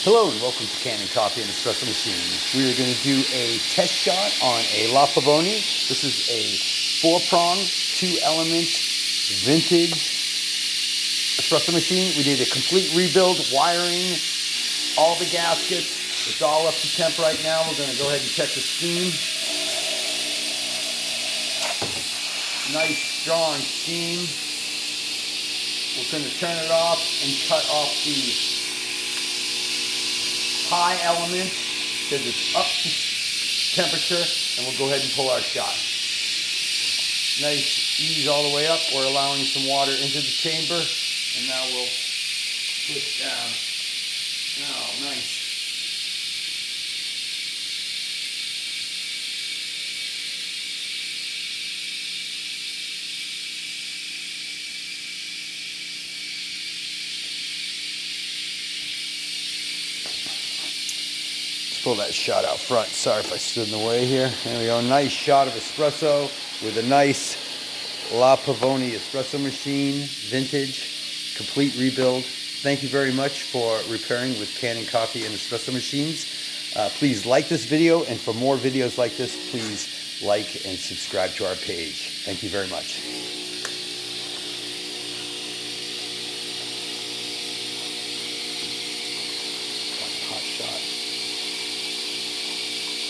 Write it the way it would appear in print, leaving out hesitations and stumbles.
Hello and welcome to Kanen Coffee and Espresso Machine. We are going to do a test shot on a Pavoni. This is a 4-prong, 2-element vintage espresso machine. We did a complete rebuild, wiring, all the gaskets. It's all up to temp right now. We're going to go ahead and check the steam. Nice strong steam. We're going to turn it off and cut off the high element because it's up to temperature, and we'll go ahead and pull our shot. Nice ease all the way up. We're allowing some water into the chamber, and now we'll push down. Oh, nice. Pull that shot out front. Sorry if I stood in the way here. There we go. Nice shot of espresso with a nice Pavoni espresso machine, vintage, complete rebuild. Thank you very much for repairing with Kanen Coffee and Espresso Machines. Please like this video, and for more videos like this, please like and subscribe to our page. Thank you very much.